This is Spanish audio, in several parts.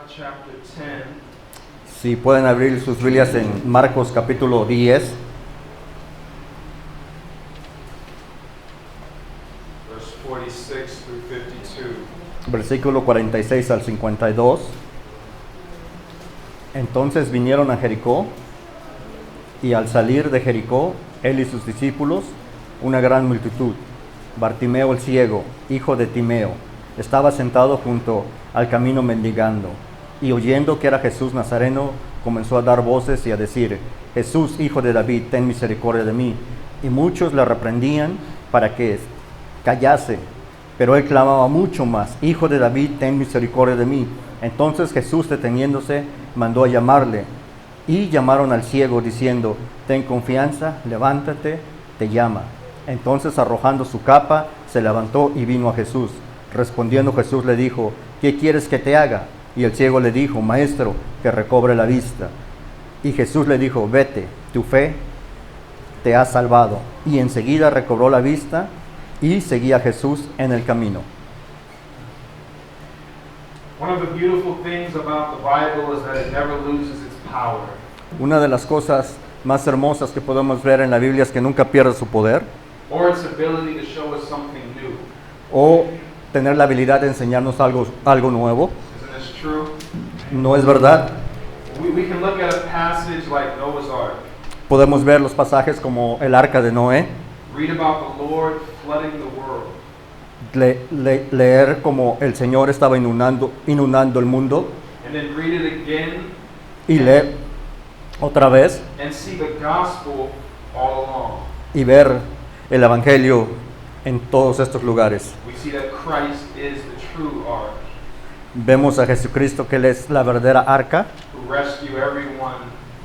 chapter 10. Si pueden abrir sus Biblias en Marcos capítulo 10, Verse 46 through 52. versículo 46 al 52. Entonces vinieron a Jericó, y al salir de Jericó, él y sus discípulos, una gran multitud. Bartimeo el ciego, hijo de Timeo, estaba sentado junto al camino mendigando, y oyendo que era Jesús Nazareno, comenzó a dar voces y a decir: Jesús, hijo de David, ten misericordia de mí. Y muchos le reprendían para que callase, pero él clamaba mucho más: Hijo de David, ten misericordia de mí. Entonces Jesús, deteniéndose, mandó a llamarle, y llamaron al ciego diciendo: Ten confianza, levántate, te llama. Entonces, arrojando su capa, se levantó y vino a Jesús. Respondiendo Jesús le dijo: ¿Qué quieres que te haga? Y el ciego le dijo: Maestro, que recobre la vista. Y Jesús le dijo: Vete, tu fe te ha salvado. Y enseguida recobró la vista y seguía a Jesús en el camino. One of the beautiful things about the Bible is that it never loses its power. Una de las cosas más hermosas que podemos ver en la Biblia es que nunca pierde su poder, Or its ability to show us something new. o tener la habilidad de enseñarnos algo nuevo. Isn't this true? ¿No es verdad? We can look at a passage like Noah's Ark. Podemos ver los pasajes como el arca de Noé, Read about the Lord flooding the world. leer como el Señor estaba inundando el mundo, And then read it again y leer otra vez and see the gospel all along. y ver el Evangelio en todos estos lugares. We see that Christ is the true ark, Vemos a Jesucristo, que Él es la verdadera arca, who rescue everyone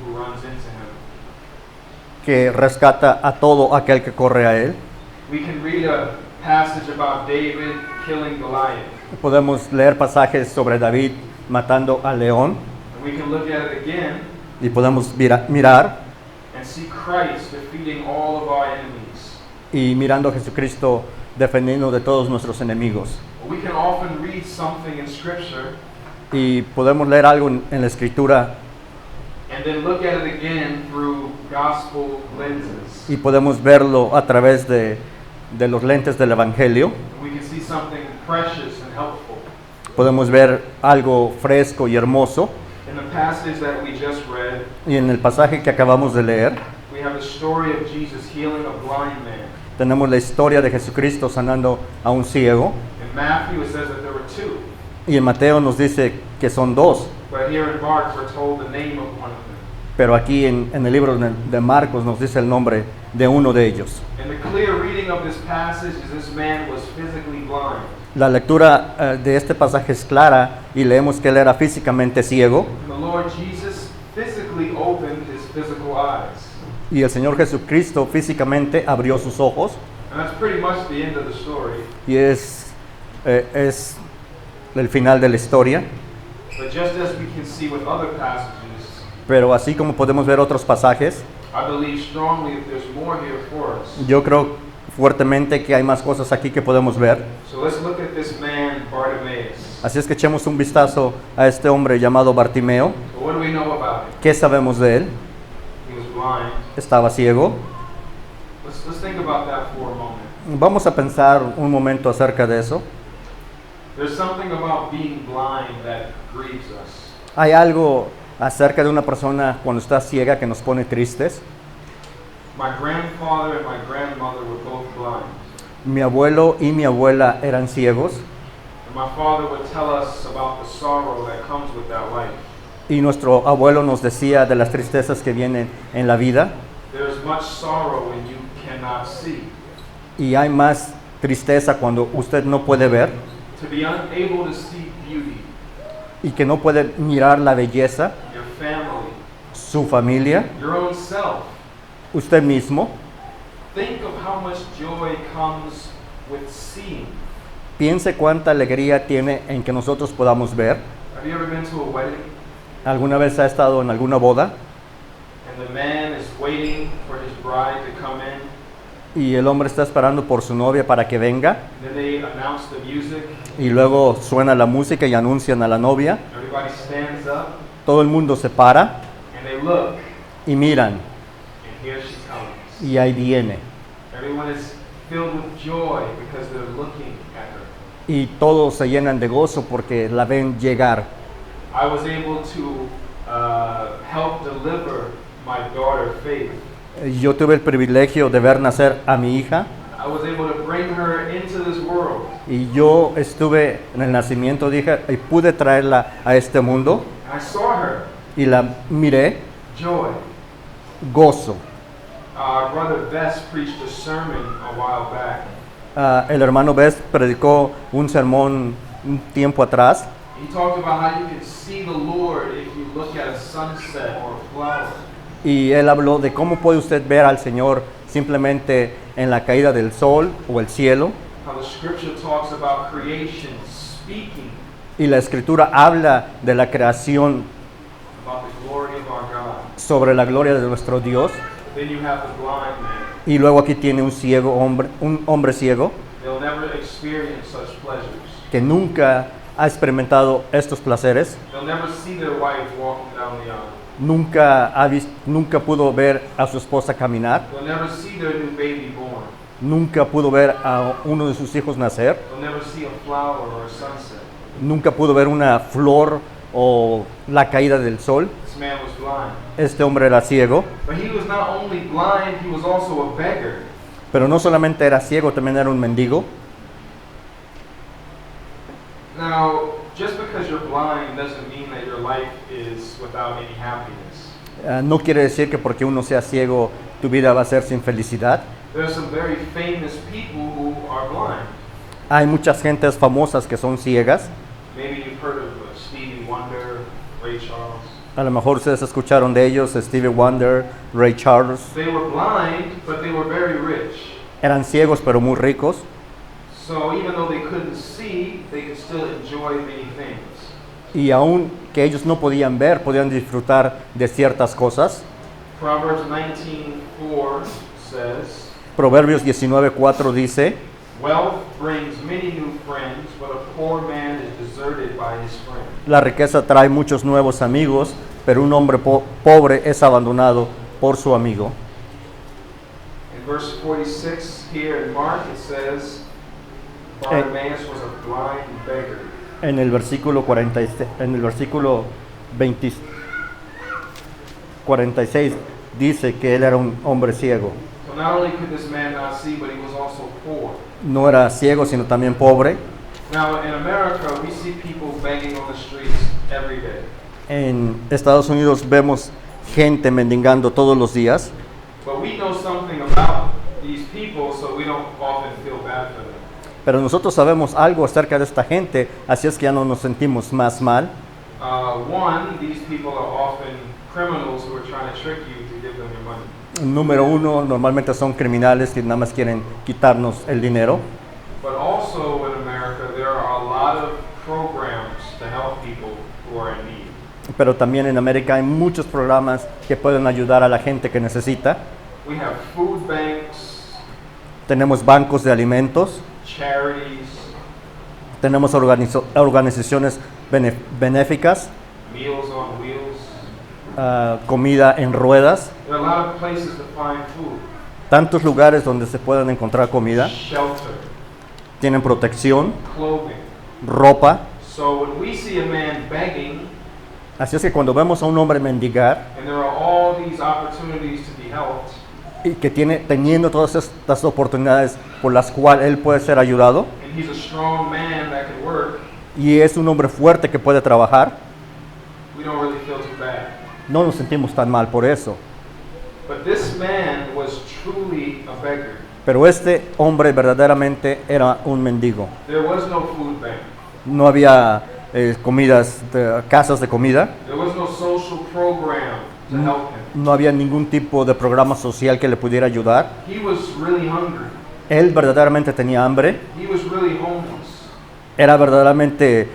who runs into him. que rescata a todo aquel que corre a Él. We can read a passage about David killing Goliath. Podemos leer pasajes sobre David matando al león, And we can look at it again y podemos mirar and see Christ defeating all of our enemies. y mirando a Jesucristo defendiendo de todos nuestros enemigos. We can often read something in Scripture Y podemos leer algo en la Escritura and then look at it again through gospel lenses. y podemos verlo a través de los lentes del Evangelio. We can see something precious and helpful. Podemos ver algo fresco y hermoso. In the passage that we just read, Y en el pasaje que acabamos de leer, we have the story of Jesus healing a blind man. tenemos la historia de Jesucristo sanando a un ciego. In Matthew, it says that there were two, Y en Mateo nos dice que son dos. but here in Mark, we're told the name of one of them. Pero aquí en el libro de Marcos nos dice el nombre de uno de ellos. And the clear reading of this passage is this man was physically blind. La lectura de este pasaje es clara y leemos que él era físicamente ciego. The Lord Jesus physically opened his physical eyes. Y el Señor Jesucristo físicamente abrió sus ojos. And that's pretty much the end of the story. Y es el final de la historia. But just as we can see with other passages, Pero así como podemos ver otros pasajes, I believe strongly that there's more here for us. yo creo fuertemente que hay más cosas aquí que podemos ver. So let's look at this man, Bartimaeus. Así es que echemos un vistazo a este hombre llamado Bartimeo. So what do we know about him? ¿Qué sabemos de él? He was blind. Estaba ciego. Let's think about that for a moment. Vamos a pensar un momento acerca de eso. There's something about being blind that grieves us. Hay algo acerca de una persona cuando está ciega que nos pone tristes. My grandfather and my grandmother were both blind. Mi abuelo y mi abuela eran ciegos, And my father would tell us about the sorrow that comes with that life. y nuestro abuelo nos decía de las tristezas que vienen en la vida, There's much sorrow when you cannot see. y hay más tristeza cuando usted no puede ver To be unable to see beauty, y que no puede mirar la belleza, your family, su familia, your own self. usted mismo. Think of how much joy comes with seeing. Piense cuánta alegría tiene en que nosotros podamos ver. Have you ever been to a wedding ¿Alguna vez ha estado en alguna boda and the man is waiting for his bride to come in? y el hombre está esperando por su novia para que venga, Then they announce the music. y luego suena la música y anuncian a la novia? Have you Everybody stands up todo el mundo se para and they look, y miran, and here she comes. y ahí viene. Everyone is filled with joy because they're looking at her. Y todos se llenan de gozo porque la ven llegar. I was able to help deliver my daughter Faith. Yo tuve el privilegio de ver nacer a mi hija I was able to bring her into this world. y yo estuve en el nacimiento de hija y pude traerla a este mundo And I saw her, y la miré, joy. gozo. Our brother Bess preached a sermon a while back. El hermano Best predicó un sermón un tiempo atrás He talked about how you can see the Lord if you look at a sunset or a flower. y él habló de cómo puede usted ver al Señor simplemente en la caída del sol o el cielo. How the scripture talks about creation speaking Y la escritura habla de la creación about the glory of our God. sobre la gloria de nuestro Dios. Then you have the blind man. Y luego aquí tiene un hombre ciego They'll never experience such pleasures. que nunca ha experimentado estos placeres, They'll never see their wife walking down the aisle. nunca pudo ver a su esposa caminar, They'll never see their new baby born. nunca pudo ver a uno de sus hijos nacer, They'll never see a flower or a sunset. nunca pudo ver una flor o la caída del sol. This man was blind. Este hombre era ciego, But he was not only blind, he was also a beggar. pero no solamente era ciego, también era un mendigo. Now, just because you're blind doesn't mean that your life is without any happiness. No quiere decir que porque uno sea ciego tu vida va a ser sin felicidad. There are some very famous people who are blind. Hay muchas gentes famosas que son ciegas. Maybe you've heard of Stevie Wonder, Ray Charles. A lo mejor ustedes escucharon de ellos, Stevie Wonder, Ray Charles. They were blind, but they were very rich. Eran ciegos pero muy ricos. So even though they couldn't see, they could still enjoy many things. Y aun que ellos no podían ver, podían disfrutar de ciertas cosas. Proverbs 19:4 says, Proverbios 19:4 dice, wealth brings many new friends, but a poor man is deserted by his friend. la riqueza trae muchos nuevos amigos, pero un hombre pobre es abandonado por su amigo. In verse 46 here in Mark, it says, Bartimaeus was a blind beggar. En el versículo 46 dice que él era un hombre ciego. So not only could this man not see, but he was also poor. No era ciego, sino también pobre. Now in America, we see people begging on the streets every day. En Estados Unidos vemos gente mendigando todos los días, But we know something about these people, so we don't often feel bad for them. pero nosotros sabemos algo acerca de esta gente, así es que ya no nos sentimos más mal. One, these people are often criminals who are trying to trick you to give them your money. Número uno, normalmente son criminales que nada más quieren quitarnos el dinero. But also in America, there are a lot of programs to help people who are in need. Pero también en América hay muchos programas que pueden ayudar a la gente que necesita. We have food banks, Tenemos bancos de alimentos, charities, tenemos organizaciones benéficas, Meals on Wheels. comida en ruedas, There are a lot of places to find food, tantos lugares donde se pueden encontrar comida, shelter, tienen protección, clothing. ropa. So when we see a man begging, Así es que cuando vemos a un hombre mendigar and there are all these opportunities to be helped, y que teniendo todas estas oportunidades por las cuales él puede ser ayudado, and he's a strong man that can work, y es un hombre fuerte que puede trabajar, we don't really feel too bad. no nos sentimos tan mal por eso. But this man was truly a beggar. Pero este hombre verdaderamente era un mendigo. There was no food bank. No había casas de comida, There was no social program to help him. no había ningún tipo de programa social que le pudiera ayudar. He was really hungry. Él verdaderamente tenía hambre, He was really homeless. era verdaderamente,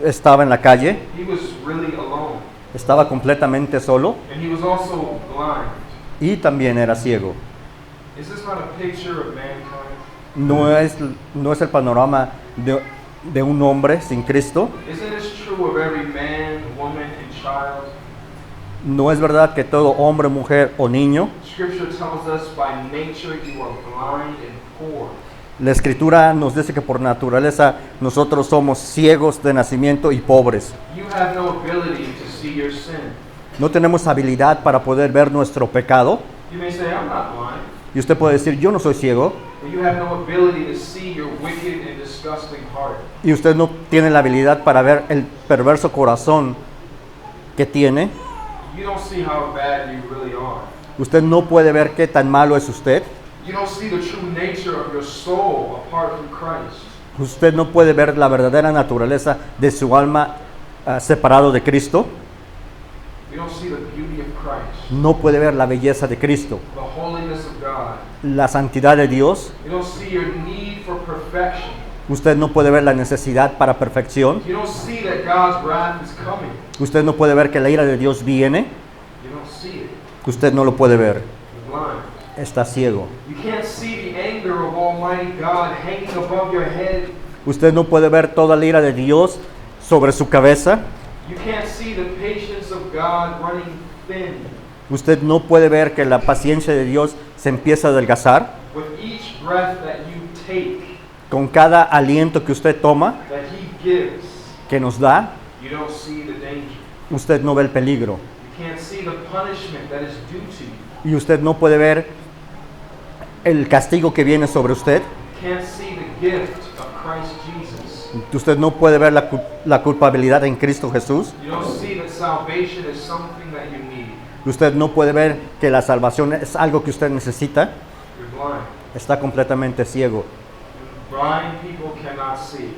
estaba en la calle, He was really alone. estaba completamente solo And he was also blind. y también era ciego. Is this not a picture of mankind? No es el panorama de un hombre sin Cristo? Isn't this true of every man, woman, and child? ¿No es verdad que todo hombre, mujer o niño? Scripture tells us by nature you are blind and poor. La Escritura nos dice que por naturaleza nosotros somos ciegos de nacimiento y pobres. You have no ability to see your sin. No tenemos habilidad para poder ver nuestro pecado. You may say, I'm not blind. Y usted puede decir, yo no soy ciego. But you have no ability to see your wicked and disgusting heart. Y usted no tiene la habilidad para ver el perverso corazón que tiene. You don't see how bad you really are. Usted no puede ver qué tan malo es usted. You don't see the true nature of your soul apart from Christ. Usted no puede ver la verdadera naturaleza de su alma separado de Cristo. You don't see the beauty of Christ, No puede ver la belleza de Cristo, the holiness of God. la santidad de Dios. You don't see your need for perfection. Usted no puede ver la necesidad para perfección. You don't see that God's wrath is coming. Usted no puede ver que la ira de Dios viene. You don't see it. Usted no lo puede ver. You're blind. Está ciego. You can't see the anger of Almighty God hanging above your head. Usted no puede ver toda la ira de Dios sobre su cabeza. You can't see the patience of God running thin. Usted no puede ver que la paciencia de Dios se empieza a adelgazar. With each breath that you take, Con cada aliento que usted toma, that He gives, que nos da, you don't see the danger. usted no ve el peligro. You can't see the punishment that is due to you. Y usted no puede ver el castigo que viene sobre usted. You can't see the gift of Christ Jesus. Usted no puede ver la culpabilidad en Cristo Jesús. You don't see that salvation is something that you need. Usted no puede ver que la salvación es algo que usted necesita. You're blind. Está completamente ciego. Blind people cannot see.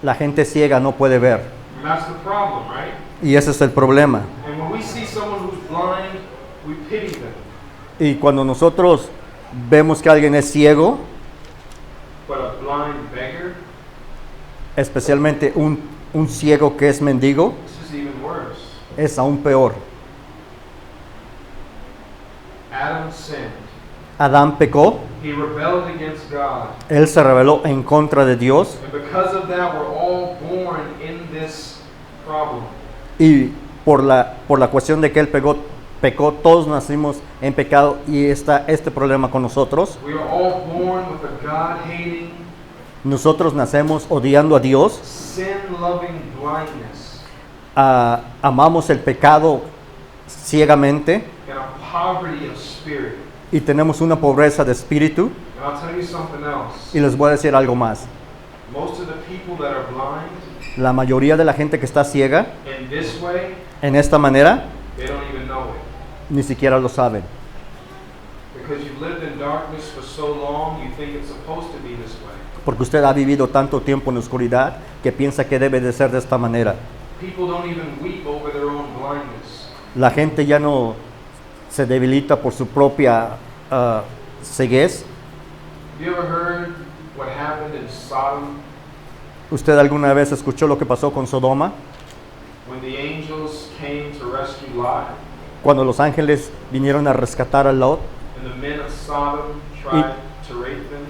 La gente ciega no puede ver. And that's the problem, right? Y ese es el problema. And when we see someone who's blind, we pity them. Y cuando nosotros vemos que alguien es ciego, But a blind beggar, especialmente un ciego que es mendigo, this is even worse. es aún peor. Adam sinned. Adán pecó, He rebelled against God. él se rebeló en contra de Dios And because of that, we're all born in this problem. y por la cuestión de que él pecó, todos nacimos en pecado y está este problema con nosotros. We are all born with a God-hating, Nosotros nacemos odiando a Dios, sin-loving blindness amamos el pecado ciegamente and a poverty of spirit. y tenemos una pobreza de espíritu. And I'll tell you something else. Y les voy a decir algo más. Most of the people that are blind La mayoría de la gente que está ciega, in this way, en esta manera, they don't even know it. ni siquiera lo saben. Because you've lived in darkness for so long, you think it's supposed to be this way. Porque usted ha vivido tanto tiempo en la oscuridad que piensa que debe de ser de esta manera. People don't even weep over their own blindness. La gente ya no se debilita por su propia ceguez. Have you ever heard what happened in Sodom ¿Usted alguna vez escuchó lo que pasó con Sodoma? when the angels came to rescue Lot Cuando los ángeles vinieron a rescatar a Lot and the men of Sodom tried to rape them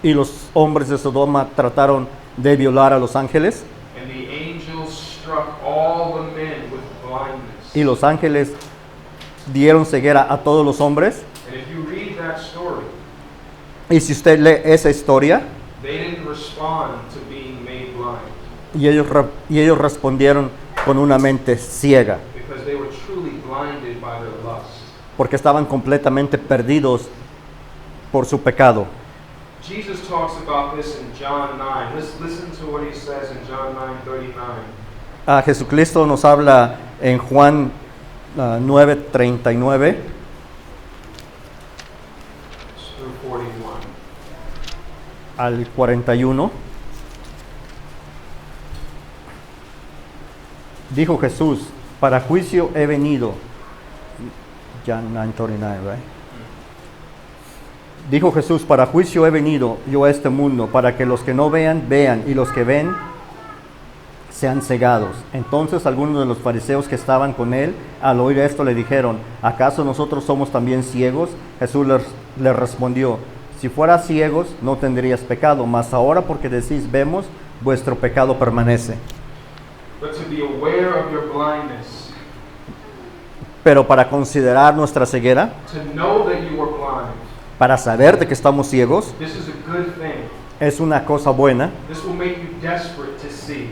y los hombres de Sodoma trataron de violar a los ángeles and the angels struck all the men with blindness. y los ángeles dieron ceguera a todos los hombres. And if you read that story, Y si usted lee esa historia, they didn't respond to being made blind y ellos respondieron con una mente ciega, because they were truly blinded by their lust. porque estaban completamente perdidos por su pecado. Jesus talks about this in John 9. Listen to what he says in John 9:39. Jesucristo nos habla en Juan 9:39 Through 41. al 41. Dijo Jesús, para juicio he venido. John 9:39, right? Dijo Jesús, para juicio he venido yo a este mundo, para que los que no vean, vean, y los que ven, sean cegados. Entonces algunos de los fariseos que estaban con él, al oír esto, le dijeron, ¿acaso nosotros somos también ciegos? Jesús les respondió, si fueras ciegos, no tendrías pecado, mas ahora porque decís vemos, vuestro pecado permanece. But to be aware of your blindness, Pero para considerar nuestra ceguera, to know that you were blind, para saber de que estamos ciegos, this is a good thing. es una cosa buena. This will make you desperate to see.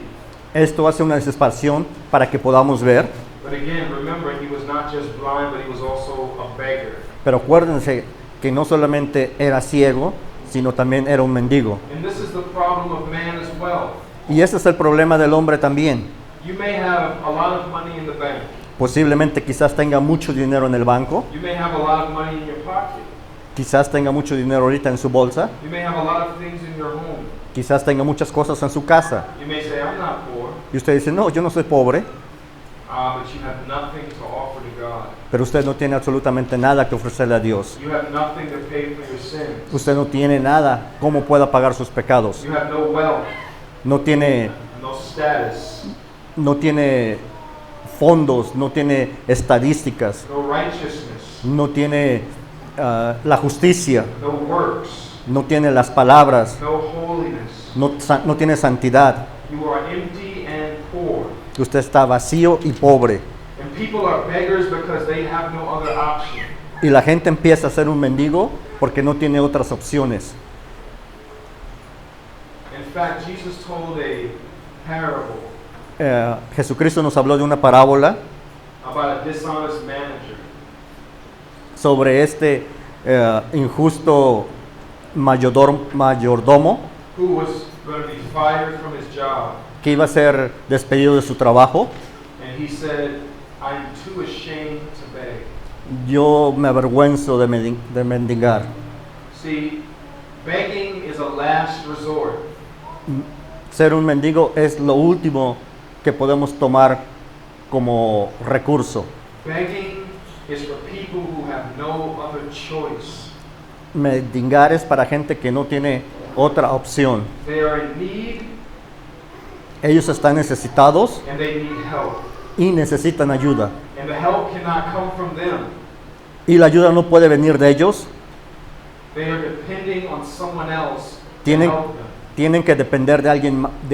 Esto hace una desesperación para que podamos ver. But again, remember, he was not just blind, but he was also a beggar. Pero acuérdense que no solamente era ciego, sino también era un mendigo. And this is the problem of man as well. Y ese es el problema del hombre también. You may have a lot of money in the bank. Posiblemente quizás tenga mucho dinero en el banco, You may have a lot of money in your pocket. quizás tenga mucho dinero ahorita en su bolsa, You may have a lot of things in your home. quizás tenga muchas cosas en su casa. You may say, I'm not poor, Y usted dice, no, yo no soy pobre, but you have nothing to offer to God. pero usted no tiene absolutamente nada que ofrecerle a Dios. You have nothing to pay for your sins. Usted no tiene nada cómo pueda pagar sus pecados. You have no wealth, No tiene, no status, no tiene fondos, no tiene estadísticas, no righteousness, no tiene la justicia, no works, no tiene las palabras, no holiness. no tiene santidad. You are empty and poor. Usted está vacío y pobre. And people are beggars because they have no other option. Y la gente empieza a ser un mendigo porque no tiene otras opciones. In fact, Jesus told a parable Jesucristo nos habló de una parábola about a dishonest manager sobre este injusto mayordomo who was going to be fired from his job. que iba a ser despedido de su trabajo. And he said, I'm too ashamed to beg. Yo me avergüenzo de mendigar. See, begging is a last resort. Ser un mendigo es lo último que podemos tomar como recurso. Begging is for people who have no other choice. Mendigar es para gente que no tiene otra opción. They are in need Ellos están necesitados and they need help. y necesitan ayuda. And the help cannot come from them. Y la ayuda no puede venir de ellos. They are depending on someone else to Tienen, help them. tienen que depender de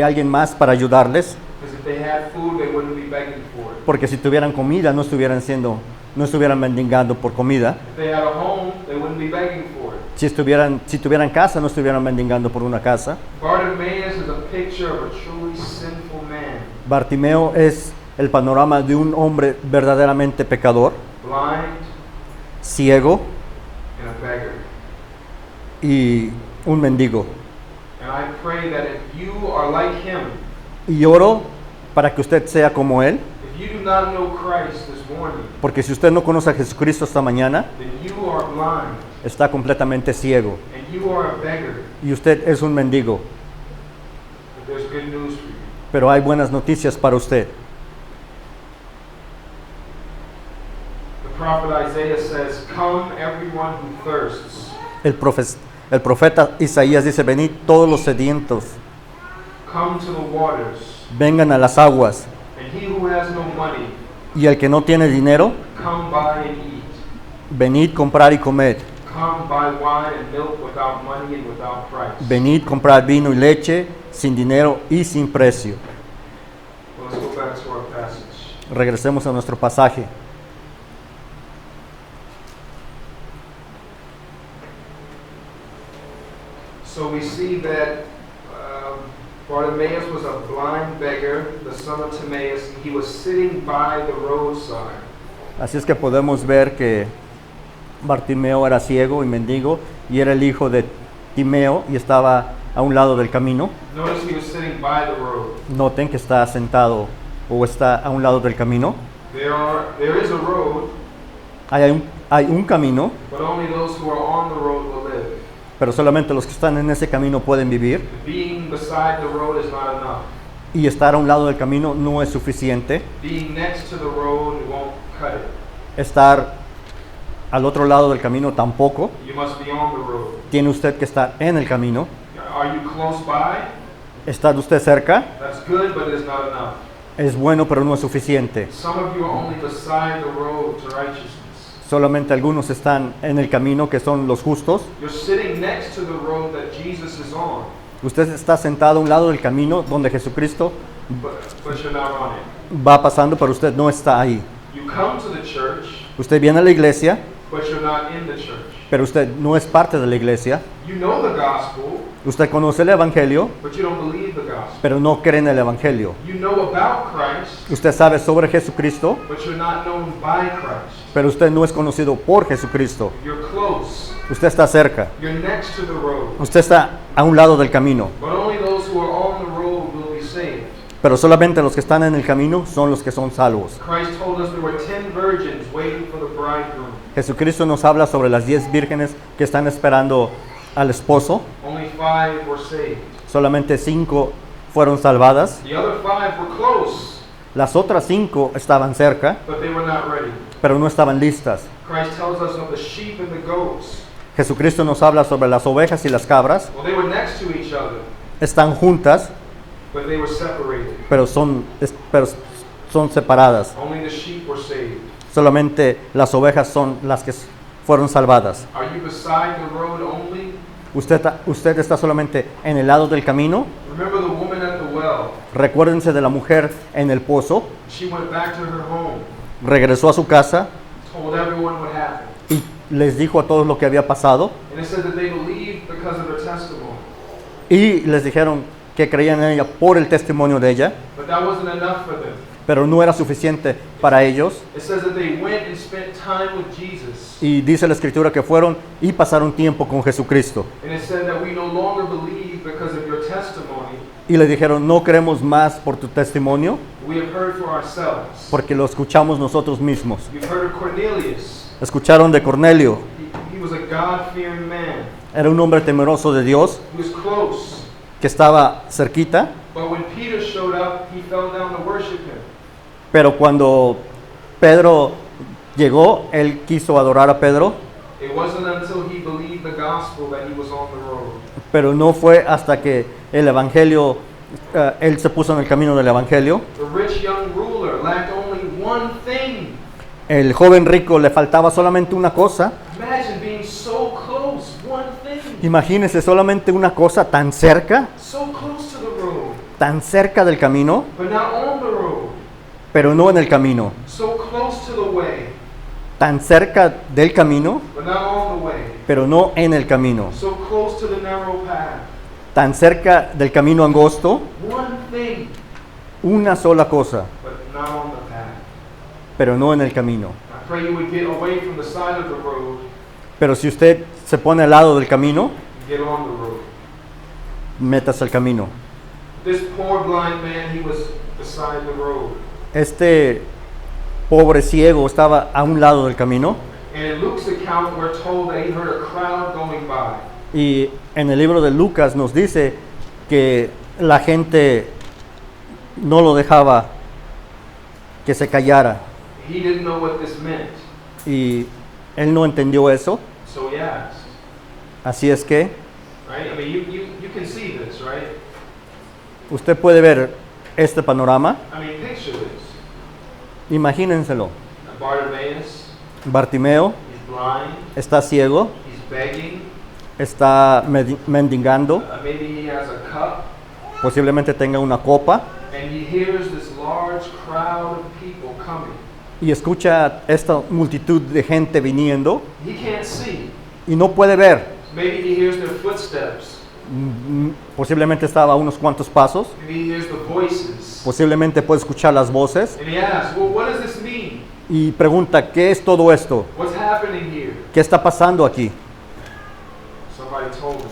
alguien más para ayudarles. Because if they had food, they wouldn't be begging for it. Porque si tuvieran comida no estuvieran mendigando por comida. If they had a home, they wouldn't be begging for it. Si tuvieran casa no estuvieran mendigando por una casa. Bartimaeus is a picture of a truly sinful man, Bartimeo es el panorama de un hombre verdaderamente pecador, blind ciego and a beggar. y un mendigo. And I pray that if you are like him, Y oro para que usted sea como él, if you do not know Christ this morning, porque si usted no conoce a Jesucristo esta mañana, then you are blind está completamente ciego and you are a beggar. y usted es un mendigo. But there's good news for you. Pero hay buenas noticias para usted. The prophet Isaiah says, "Come, everyone who thirsts. El profeta Isaías dice, venid todos los sedientos, Come to the waters. vengan a las aguas, And he who has no money, y el que no tiene dinero, come buy and eat. venid comprar y comed, Come buy wine and milk without money and without price." venid comprar vino y leche sin dinero y sin precio. Well, let's go back to our passage. Regresemos a nuestro pasaje. So we see that Bartimaeus was a blind beggar, the son of Timaeus. He was sitting by the roadside. Así es que podemos ver que Bartimeo era ciego y mendigo y era el hijo de Timeo y estaba a un lado del camino. Notice he was sitting by the road. Noten que está sentado o está a un lado del camino. There is a road, Hay un camino, but only those who are on the road will live. pero solamente los que están en ese camino pueden vivir. Being beside the road is not enough. Y estar a un lado del camino no es suficiente. Being next to the road won't cut it. Estar al otro lado del camino tampoco. You must be on the road. Tiene usted que estar en el camino. Are you close by? ¿Está usted cerca? That's good, but it's not enough. Es bueno, pero no es suficiente. Some of you are only beside the road to righteousness. Solamente algunos están en el camino, que son los justos. You're sitting next to the road that Jesus is on. Usted está sentado a un lado del camino donde Jesucristo but you're not on it. va pasando, pero usted no está ahí. You come to the church, Usted viene a la iglesia, but you're not in the church. pero usted no es parte de la iglesia. You know the gospel, Usted conoce el Evangelio, but you don't believe the gospel. pero no cree en el Evangelio. You know about Christ, Usted sabe sobre Jesucristo, but you're not known by Christ. pero usted no es conocido por Jesucristo. You're close. Usted está cerca. You're next to the road. Usted está a un lado del camino. But only those who are on the road will be saved. Pero solamente los que están en el camino son los que son salvos. Christ told us there were 10 virgins waiting for the bridegroom. Jesucristo nos habla sobre las 10 vírgenes que están esperando al esposo. Only 5 were saved. Solamente 5 fueron salvadas. The other 5 were close, Las otras 5 estaban cerca, but they were not ready. pero no estaban listas. Christ tells us of the sheep and the goats. Jesucristo nos habla sobre las ovejas y las cabras. Well, they were next to each other, Están juntas, but they were separated. pero son separadas. Only the sheep were saved. Solamente las ovejas son las que fueron salvadas. Are you beside the road only? Usted está solamente en el lado del camino. Remember the woman at the well. Recuérdense de la mujer en el pozo. She went back to her home, Regresó a su casa told everyone what happened. y les dijo a todos lo que había pasado. And it said that they believed because of her testimony. Y les dijeron que creían en ella por el testimonio de ella. But that wasn't enough for them. Pero no era suficiente para ellos. It says that they went and spent time with Jesus. Y dice la escritura que fueron y pasaron tiempo con Jesucristo. And it said that we no longer believe because of your testimony. Y le dijeron, no creemos más por tu testimonio, We have heard for ourselves. porque lo escuchamos nosotros mismos. You've heard of Cornelius. Escucharon de Cornelio. He was a God-fearing man. Era un hombre temeroso de Dios, He was close. que estaba cerquita. But when Peter showed up, he fell down to worship him. Pero cuando Pedro llegó, él quiso adorar a Pedro. It wasn't until he believed the gospel that he was on the road. Pero no fue hasta que el evangelio, él se puso en el camino del evangelio. The rich young ruler lacked only one thing. El joven rico le faltaba solamente una cosa. Imagine being so close, one thing. Imagínese solamente una cosa tan cerca So close to the road, tan cerca del camino, but not on the road. pero no en el camino. So close to the way, Tan cerca del camino, but not on the way. pero no en el camino. So close to the narrow path. Tan cerca del camino angosto, One thing, una sola cosa, but not on the path. pero no en el camino. I pray you would get away from the side of the road Pero si usted se pone al lado del camino, and get on the road. métase al camino. This poor blind man, he was beside the road. Este pobre ciego estaba a un lado del camino. And in Luke's account, we're told that he heard a crowd going by. Y en el libro de Lucas nos dice que la gente no lo dejaba que se callara. He didn't know what this meant, Y él no entendió eso. so he asked. Así es que Right? I mean, you can see this, right? usted puede ver este panorama. I mean, picture this. Imagínenselo. Bartimaeus, Bartimeo he's blind, está ciego, he's begging, está mendigando, maybe he has a cup, posiblemente tenga una copa and he hears this large crowd of people coming. y escucha esta multitud de gente viniendo He can't see. y no puede ver. Maybe he hears their footsteps. Posiblemente estaba a unos cuantos pasos, Maybe he hears the voices. posiblemente puede escuchar las voces And he asks, well, what does this mean? y pregunta, ¿qué es todo esto? What's happening here? ¿Qué está pasando aquí? Somebody told him,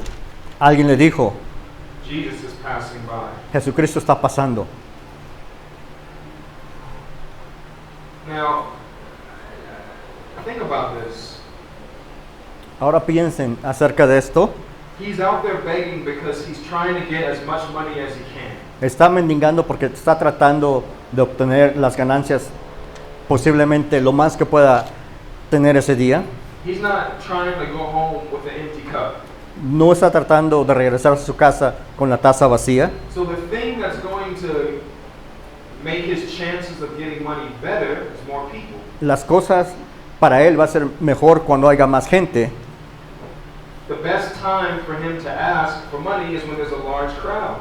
Alguien le dijo, Jesus is passing by. Jesucristo está pasando. Now, think about this. Ahora piensen acerca de esto. He's out there begging because he's trying to get as much money as he can. Está mendigando porque está tratando de obtener las ganancias, posiblemente lo más que pueda tener ese día. He's not trying to go home with an empty cup. No está tratando de regresar a su casa con la taza vacía. So the thing that's going to make his chances of getting money better is more people. Las cosas para él va a ser mejor cuando haya más gente. the best time for him to ask for money is when there's a large crowd.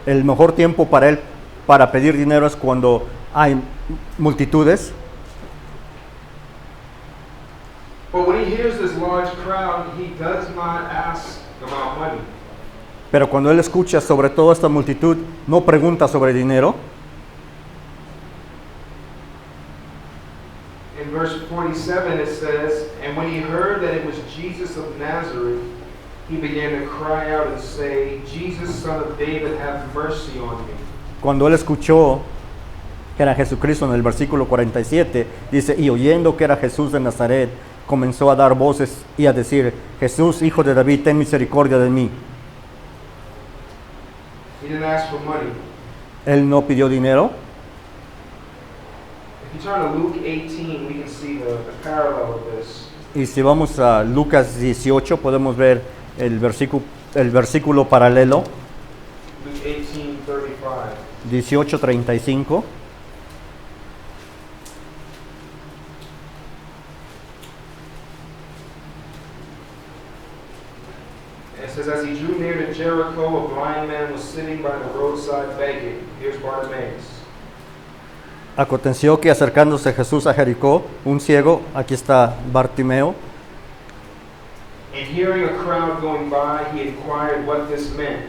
El mejor tiempo para él para pedir dinero es cuando hay multitudes. But when he hears this large crowd, he does not ask about money. Pero cuando él escucha sobre toda esta multitud, no pregunta sobre dinero. In verse 47 it says, "And when he heard that it was Jesus of Nazareth, he began to cry out and say, Jesus, son of David, have mercy on me." Cuando él escuchó que era Jesucristo, en el versículo 47, dice, y oyendo que era Jesús de Nazaret, comenzó a dar voces y a decir, Jesús, hijo de David, ten misericordia de mí. He didn't ask for money. Él no pidió dinero. If you turn to Luke 18, we can see the parallel of this. Y si vamos a Lucas 18, podemos ver el versículo paralelo, Luke 18:35. 18:35. It says, as he drew near to Jericho, a blind man was sitting by the roadside begging. Here's Bartimaeus. Aconteció que acercándose Jesús a Jericó, un ciego, aquí está Bartimeo, And hearing a crowd going by, he inquired what this meant.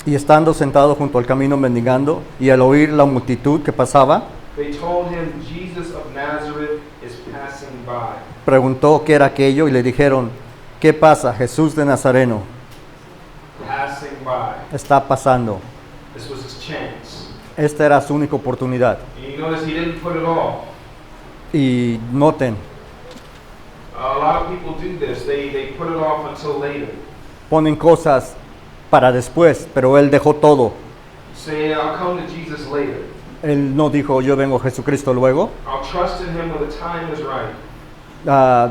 y estando sentado junto al camino mendigando, y al oír la multitud que pasaba, They told him, Jesus of Nazareth is passing by. preguntó qué era aquello, y le dijeron, ¿qué pasa? Jesús de Nazareno Passing by. está pasando. This was his chance. Esta era su única oportunidad. And you notice he didn't put it off. Y noten, A lot of people do this. They put it off until later. ponen cosas para después, pero él dejó todo. Say, I'll come to Jesus later. Él no dijo, yo vengo a Jesucristo luego. I'll trust in him when the time is right.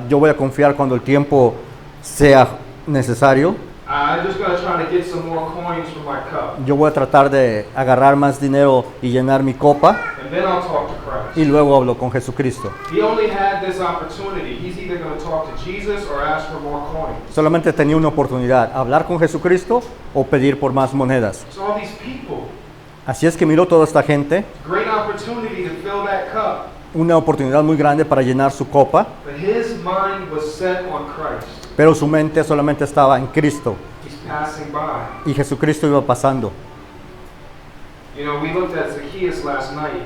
Yo voy a confiar cuando el tiempo sea necesario. I'm just going to try to get some more coins from my cup. Yo voy a tratar de agarrar más dinero y llenar mi copa, And then I'll talk to Christ. y luego hablo con Jesucristo. He only had this opportunity. He's either going to talk to Jesus or ask for more coins. Solamente tenía una oportunidad, hablar con Jesucristo o pedir por más monedas. So all these people, Así es que miró toda esta gente, great opportunity to fill that cup. una oportunidad muy grande para llenar su copa, But his mind was set on Christ. pero su mente solamente estaba en Cristo, He's passing by. y Jesucristo iba pasando. You know, we looked at Zacchaeus last night,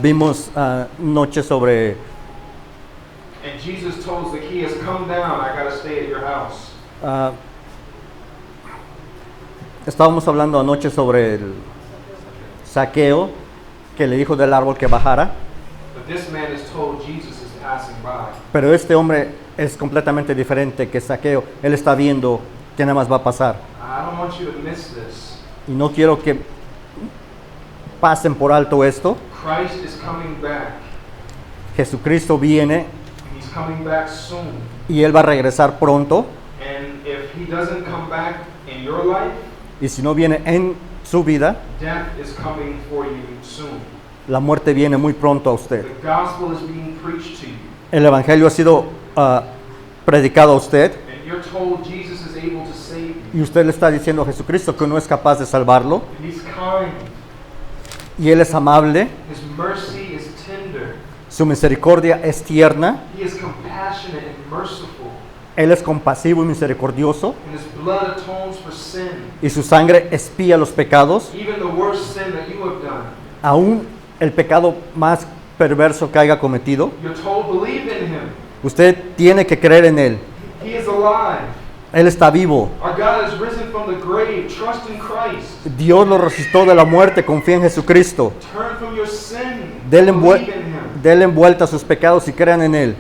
Vimos noche sobre, and Jesus told Zacchaeus, come down, I got to stay at your house. estábamos hablando anoche sobre el Saqueo, que le dijo del árbol que bajara, But this man is told Jesus is passing by. pero este hombre es completamente diferente que Saqueo. Él está viendo que nada más va a pasar, I don't want you to miss this. y no quiero que pasen por alto esto. Christ is coming back. Jesucristo viene He's coming back soon. y Él va a regresar pronto, And if he doesn't come back in your life, y si no viene en su vida, death is coming for you soon. la muerte viene muy pronto a usted. The gospel is being preached to you. El Evangelio ha sido predicado a usted, And you're told Jesus is able to save you. y usted le está diciendo a Jesucristo que no es capaz de salvarlo, And he's kind. y Él es amable, His mercy is tender. su misericordia es tierna, He is compassionate and merciful. Él es compasivo y misericordioso, And his blood atones for sin. y su sangre expía los pecados, Even the worst sin that you have done. aún el pecado más perverso que haya cometido. You're told believe in him. Usted tiene que creer en Él. He is alive. Él está vivo. Our God has risen from the grave. Trust in Christ. Dios lo resucitó de la muerte. Confía en Jesucristo. Turn from your sin. Denle Believe in him. denle vuelta a sus pecados y crean en Él.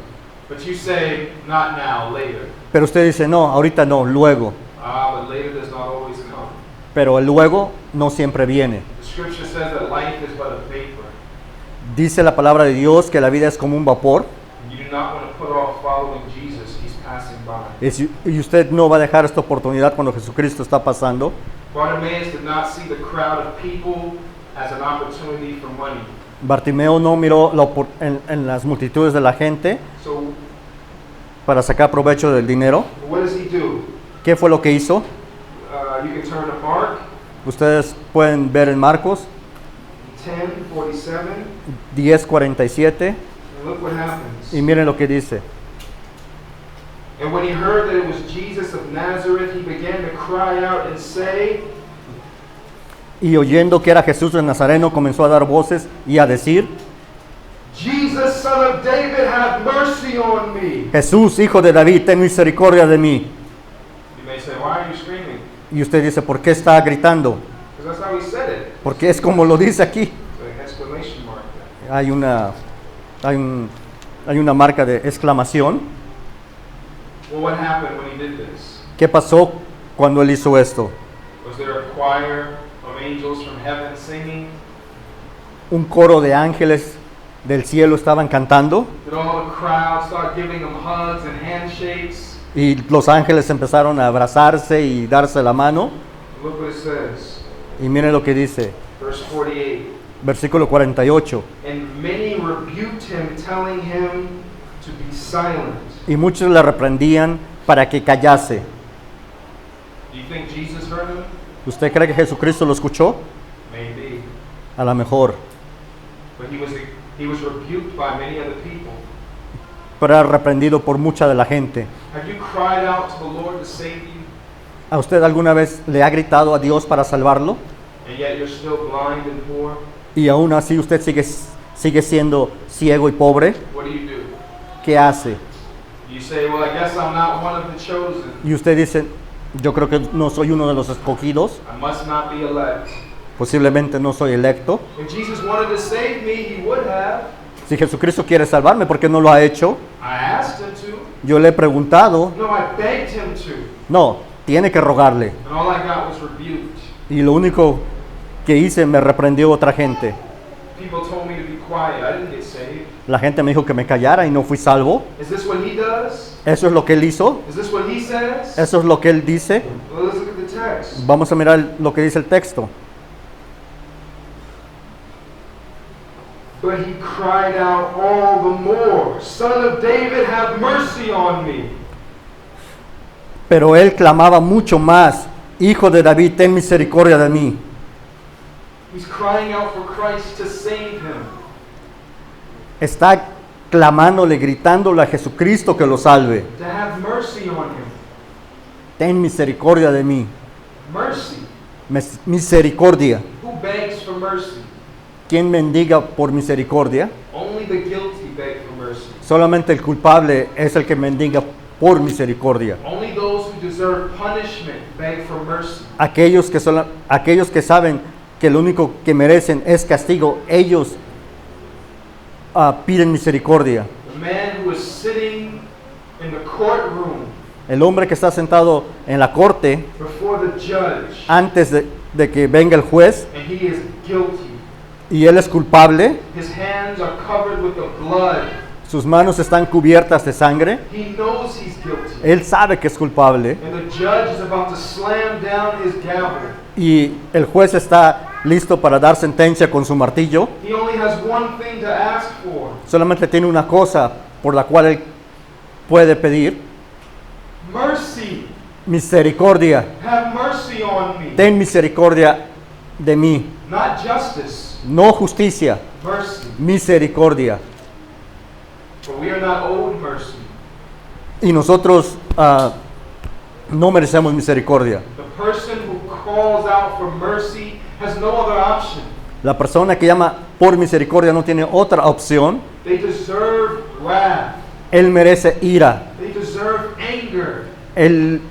But you say, not now, later. Pero usted dice, no, ahorita no, luego. But later does not always come. Pero el luego no siempre viene. The scripture says that life is but a vapor. Dice la palabra de Dios que la vida es como un vapor. You do not want to put off following Jesus. He's passing by. Y usted no va a dejar esta oportunidad cuando Jesucristo está pasando. Bartimaeus did not see the crowd of people as an opportunity for money. Bartimeo no miró en las multitudes de la gente So para sacar provecho del dinero. What does he do? ¿Qué fue lo que hizo? You can turn to Mark Ustedes pueden ver en Marcos 10:47, 10:47 and look what happens. y miren lo que dice. And when he heard that it was Jesus of Nazareth, he began to cry out and say, Y oyendo que era Jesús de Nazareno, comenzó a dar voces y a decir: Jesus, son of David, have mercy on me. Jesús, hijo de David, ten misericordia de mí. You may say, why are you screaming? Y usted dice, ¿por qué está gritando? Because that's how he said it. Porque es como lo dice aquí. It's an exclamation mark there. Hay una marca de exclamación. Well, what happened when he did this? ¿Qué pasó cuando él hizo esto? Was there a choir of angels from heaven singing? Un coro de ángeles del cielo estaban cantando Did all the crowd start giving him hugs and handshakes? y los ángeles empezaron a abrazarse y darse la mano. Look what it says. Y miren lo que dice, Verse 48. versículo 48. And many rebuked him, telling him to be silent. Y muchos le reprendían para que callase. Do you think Jesus heard him? ¿Usted cree que Jesucristo lo escuchó? Maybe. A lo mejor. But he was rebuked by many other people. Pero era reprendido por mucha de la gente. Have you cried out to the Lord to save you, ¿A usted alguna vez le ha gritado a Dios para salvarlo? and yet you're still blind and poor? Y aún así usted sigue siendo ciego y pobre? What do? ¿Qué hace? You say, well, I guess I'm not one of the chosen. Y usted dice, yo creo que no soy uno de los escogidos, I must not be elect. posiblemente no soy electo. If Jesus wanted to save me, he would have. Si Jesucristo quiere salvarme, ¿por qué no lo ha hecho? I asked him to. Yo le he preguntado. No, I begged him to. No, tiene que rogarle. And all I got was rebuked. Y lo único que hice, me reprendió otra gente. People told me to be quiet. I didn't get saved. La gente me dijo que me callara y no fui salvo. Is this what he does? Eso es lo que él hizo. Is this what he says? Eso es lo que él dice. Well, let's look at the text. Vamos a mirar lo que dice el texto. But he cried out all the more, Son of David, have mercy on me. Pero él clamaba mucho más, Hijo de David, ten misericordia de mí. He's crying out for Christ to save him. Está clamándole, gritándole a Jesucristo que lo salve. To have mercy on him. Ten misericordia de mí. Mercy. Misericordia. Who begs for mercy? ¿Quién mendiga por misericordia? Only the guilty beg for mercy. Solamente el culpable es el que mendiga por misericordia. Only those who deserve punishment beg for mercy. Aquellos que saben que lo único que merecen es castigo, ellos piden misericordia. The man who is sitting in the courtroom El hombre que está sentado en la corte before the judge, antes de que venga el juez and he is guilty. y él es culpable, His hands are covered with the blood. sus manos están cubiertas de sangre, He knows he's guilty. él sabe que es culpable And the judge is about to slam down his gavel. y el juez está listo para dar sentencia con su martillo. He only has one thing to ask for. Solamente tiene una cosa por la cual él puede pedir: Mercy. misericordia. Have mercy on me. Ten misericordia de mí. Not justice. No justicia, Mercy. misericordia. For we are not owed mercy. Y nosotros no merecemos misericordia. The person who calls out for mercy has no other option. La persona que llama por misericordia no tiene otra opción. They deserve wrath. Él merece ira. They deserve anger. Él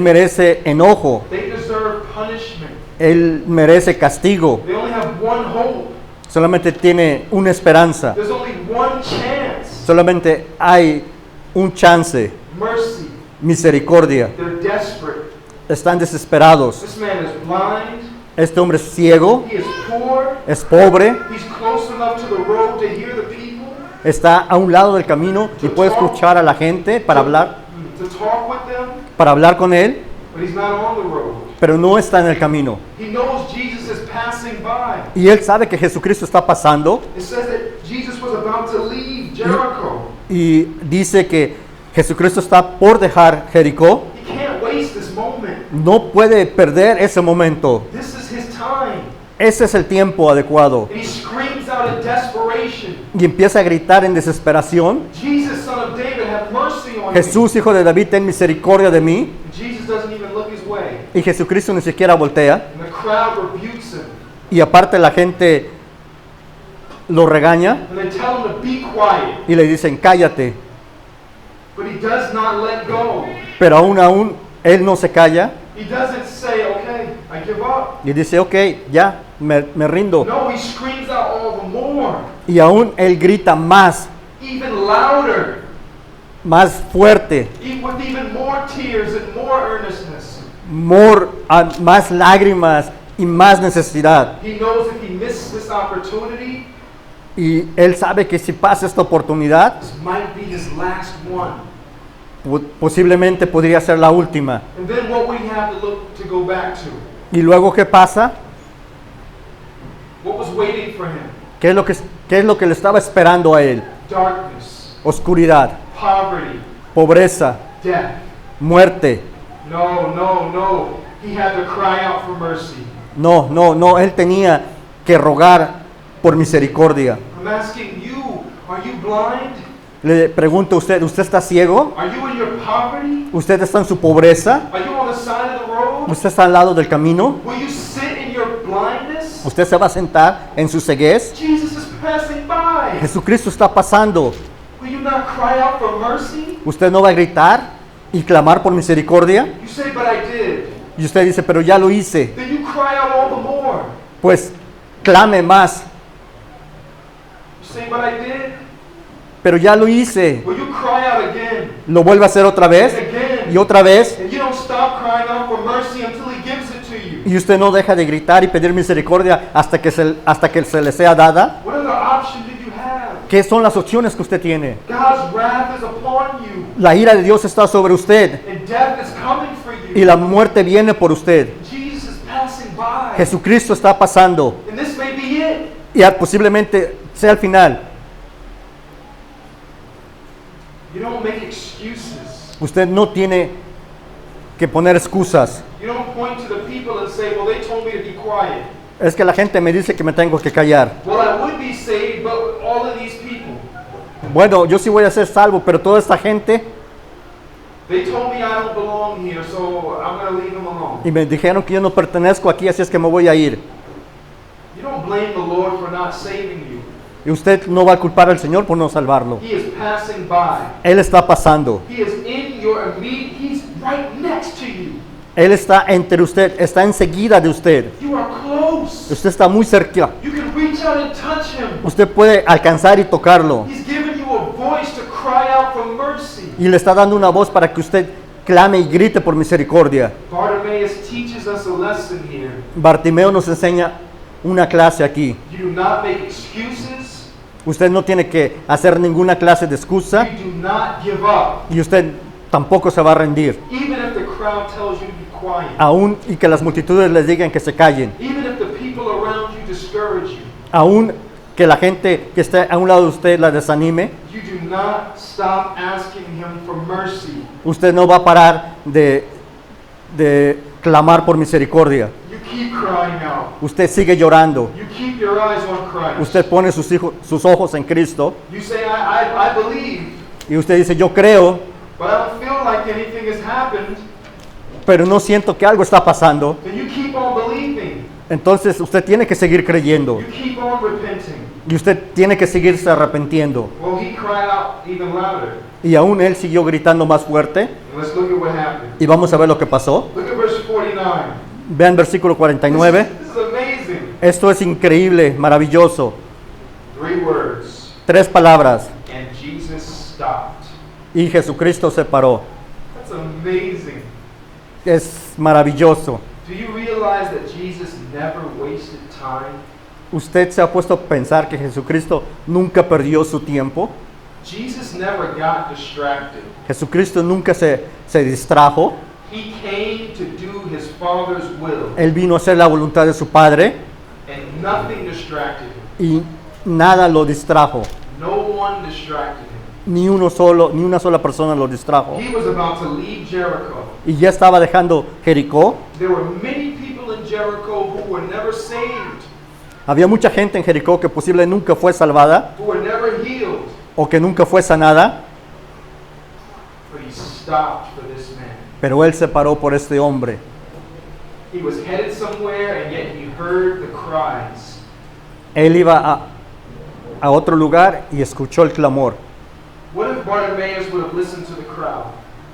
merece enojo. They deserve punishment. Él merece castigo. They only have one hope. Solamente tiene una esperanza. There's only one chance. Solamente hay un chance. Mercy. Misericordia. They're desperate. Están desesperados. This man is blind. Este hombre es ciego, He is poor. es pobre, He's close enough to the road to hear the people. está a un lado del camino y puede escuchar a la gente para hablar con él, But he's not on the road. pero no está en el camino. He knows Jesus is passing by. Y él sabe que Jesucristo está pasando It says that Jesus was about to leave Jericho. y dice que Jesucristo está por dejar Jericó. He can't waste this moment. No puede perder ese momento. This is his time. Ese es el tiempo adecuado. And he screams out in desperation, Y empieza a gritar en desesperación: Jesus, son of David, have mercy on Jesús, hijo de David, ten misericordia de mí. me. And Jesus doesn't even look his way. Y Jesucristo ni siquiera voltea. And the crowd rebukes him. Y aparte la gente lo regaña And they tell him to be quiet. y le dicen: cállate. But he does not let go. Pero aún él no se calla He doesn't say, okay, I give up. y dice: ok, ya, me rindo. No, he screams out all the more, Y aún él grita más, even louder, más fuerte, with even more tears and more earnestness. más lágrimas y más necesidad. He knows if he misses this opportunity, Y él sabe que si pasa esta oportunidad, this might be his last one. posiblemente podría ser la última. And then what we have to go back to, Y luego, ¿qué pasa? what was waiting for him? ¿Qué es lo que le estaba esperando a él? Darkness, Oscuridad, poverty, pobreza, death. muerte. No. He had to cry out for mercy. No, él tenía que rogar por misericordia. I'm asking you, are you blind? Le pregunto a usted: ¿usted está ciego? Are you in your poverty? ¿Usted está en su pobreza? Are you on the side of the road? ¿Usted está al lado del camino? Will you sit in your blindness? ¿Usted se va a sentar en su ceguez? Jesus is passing by. Jesucristo está pasando. Will you not cry out for mercy? ¿Usted no va a gritar y clamar por misericordia? You say, but I did. Y usted dice: pero ya lo hice. Then you cry out all the more. Pues clame más. You say, but I did. Pero ya lo hice. Will you cry out again? ¿Lo vuelve a hacer otra vez? And again. Y otra vez. And you don't stop crying out for mercy until he gives it to you. Y usted no deja de gritar y pedir misericordia hasta que se le sea dada. What other option did you have? ¿Qué son las opciones que usted tiene? God's wrath is upon you. La ira de Dios está sobre usted And death is coming for you. y la muerte viene por usted. Jesus is passing by. Jesucristo está pasando And this may be it. y posiblemente sea el final. You don't make excuses. Usted no tiene que poner excusas. You don't point to the people and say, well, they told me to be quiet. Es que la gente me dice que me tengo que callar. Well, I would be saved, but all of these people, Bueno, yo sí voy a ser salvo, pero toda esta gente, they told me I don't belong here, so I'm going to leave them alone. y me dijeron que yo no pertenezco aquí, así es que me voy a ir. You don't blame the Lord for not saving you. Y usted no va a culpar al Señor por no salvarlo. He is passing by. Él está pasando. He is in your immediate, he's right next to you. Él está entre usted, está enseguida de usted. You are close. Usted está muy cerca. You can reach out and touch him. Usted puede alcanzar y tocarlo. He's given you a voice to cry out for mercy. Y le está dando una voz para que usted clame y grite por misericordia. Bartimaeus teaches us a lesson here. Bartimeo nos enseña una clase aquí. You do not make excuses. Usted no tiene que hacer ninguna clase de excusa You do not give up. y usted tampoco se va a rendir. Even if the crowd tells you to be quiet. Aún y que las multitudes les digan que se callen. Even if the people around you discourage you. Aún que la gente que esté a un lado de usted la desanime. You do not stop asking him for mercy. Usted no va a parar de clamar por misericordia. You keep crying out. Usted sigue llorando. You keep your eyes on Christ. Usted pone sus ojos en Cristo You say, I believe, y usted dice: yo creo, but I don't feel like anything has happened. pero no siento que algo está pasando. Then you keep on believing. Entonces usted tiene que seguir creyendo You keep on repenting. y usted tiene que seguirse arrepintiendo. Well, he cried out even louder. Y aún él siguió gritando más fuerte. And let's look at what happened. Y vamos a ver lo que pasó. Look at verse 49. Vean versículo 49. This is amazing. Esto es increíble, maravilloso. 3 words. 3 palabras. And Jesus stopped. Y Jesucristo se paró. That's amazing. Es maravilloso. Do you realize that Jesus never wasted time? ¿Usted se ha puesto a pensar que Jesucristo nunca perdió su tiempo? Jesus never got distracted. Jesucristo nunca se distrajo. He came to do his Father's will, Él vino a hacer la voluntad de su Padre and nothing distracted him. y nada lo distrajo. No one distracted him. ni una sola persona lo distrajo. He was about to leave Jericho. Y ya estaba dejando Jericó. There were many people in Jericho who were never saved, Había mucha gente en Jericó que posible nunca fue salvada who were never healed. o que nunca fue sanada, But he stopped for this man. pero él se paró por este hombre. He was headed somewhere, and yet he heard the cries. Él iba a otro lugar y escuchó el clamor. What if Bartimaeus would have listened to the crowd?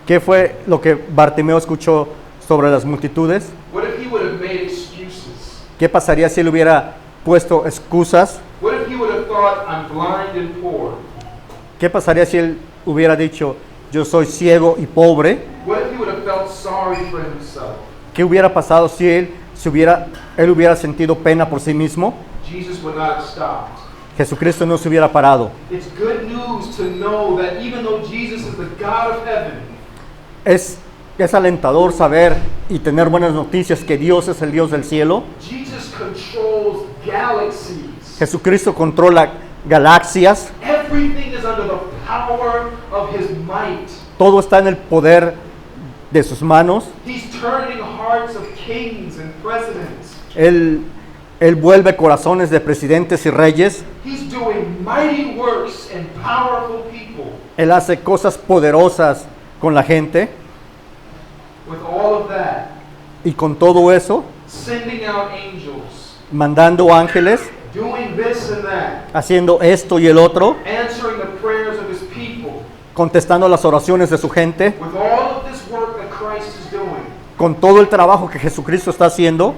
¿Qué fue lo que Bartimeo escuchó sobre las multitudes? What if he would have made excuses? ¿Qué pasaría si él hubiera puesto excusas? What if he would have thought, I'm blind and poor? ¿Qué pasaría si él hubiera dicho, yo soy ciego y pobre? What if he would have felt sorry for himself? ¿Qué hubiera pasado si él hubiera sentido pena por sí mismo? Jesus would not have stopped. Jesucristo no se hubiera parado. It's good news to know that even though Jesus is the God of heaven, Es alentador saber y tener buenas noticias que Dios es el Dios del cielo. Jesus controls galaxies. Jesucristo controla galaxias. Everything is under the power of his might. Todo está en el poder de sus manos. He's turning hearts of kings and presidents. Él vuelve corazones de presidentes y reyes. He's doing mighty works and powerful people. Él hace cosas poderosas con la gente. With all of that, Y con todo eso, sending out angels, mandando ángeles, doing this and that, haciendo esto y el otro, answering the prayers of his people. contestando las oraciones de su gente, With all of this work that Christ is doing, con todo el trabajo que Jesucristo está haciendo,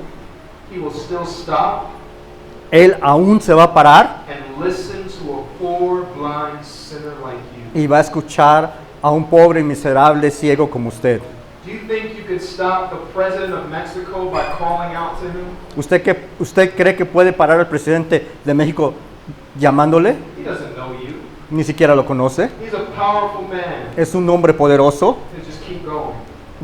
he will still stop Él aún se va a parar and listen to a poor, blind sinner like you. y va a escuchar a un pobre y miserable ciego como usted. Do you think you could stop the president of Mexico by calling out to him? ¿Usted cree que puede parar al presidente de México llamándole? He doesn't know you. Ni siquiera lo conoce. He's a powerful man. Es un hombre poderoso And just keep going.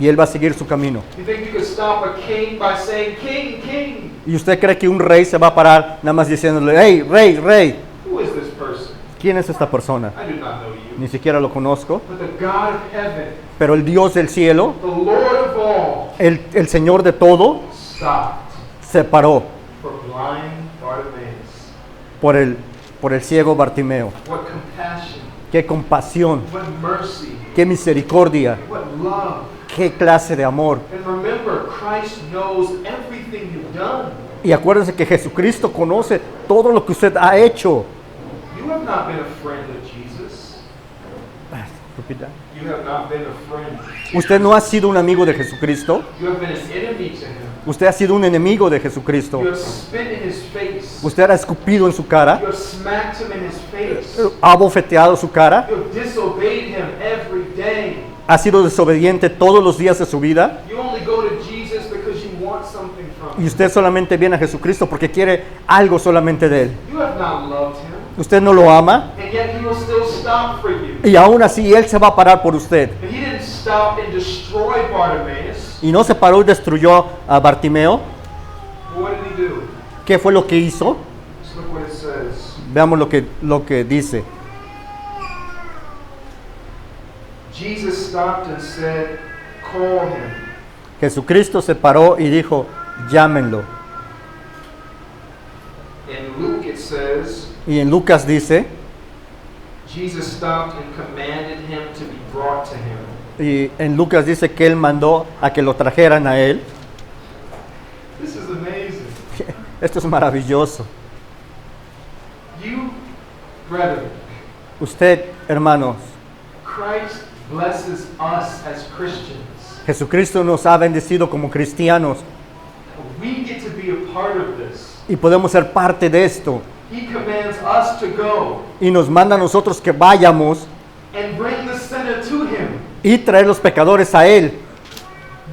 y él va a seguir su camino. You think you could stop a king by saying, King, King? ¿Y usted cree que un rey se va a parar nada más diciéndole, hey, rey, rey? Who is this person? ¿Quién es esta persona? I do not know you. Ni siquiera lo conozco. But the God of heaven, Pero el Dios del cielo, the Lord of all, el Señor de todo, stopped se paró for blind Bartimaeus. por el ciego Bartimeo. What compassion, Qué compasión, what mercy, qué misericordia, what love. qué clase de amor. And remember, Christ knows everything you've done. Y acuérdense que Jesucristo conoce todo lo que usted ha hecho. You have not been a friend of Jesus. You have not been a friend. Usted no ha sido un amigo de Jesucristo. You have been an enemy to him. Usted ha sido un enemigo de Jesucristo. You have spit in his face. Usted ha escupido en su cara, You have smacked him in his face. ha bofeteado su cara, You have disobeyed him every day. ha sido desobediente todos los días de su vida. You only go to Jesus because you want something from Y him. usted solamente viene a Jesucristo porque quiere algo solamente de Él. You have not loved him. Usted no lo ama And yet he will still stop for you. y aún así Él se va a parar por usted. And he didn't stop and destroy Bartimaeus. Y no se paró y destruyó a Bartimeo. What did he do? ¿Qué fue lo que hizo? Just look what it says. Veamos lo que dice. Jesus stopped and said, call him. Jesucristo se paró y dijo, llámenlo. In Luke it says, Y en Lucas dice, Jesus stopped and commanded him to be brought to him. y en Lucas dice que Él mandó a que lo trajeran a Él. This is amazing. Esto es maravilloso. You, brethren, Usted, hermanos, Christ blesses us as Christians. Jesucristo nos ha bendecido como cristianos We get to be a part of this. y podemos ser parte de esto. He commands us to go Y nos manda a nosotros que vayamos and bring the sinner to him. y traer los pecadores a Él.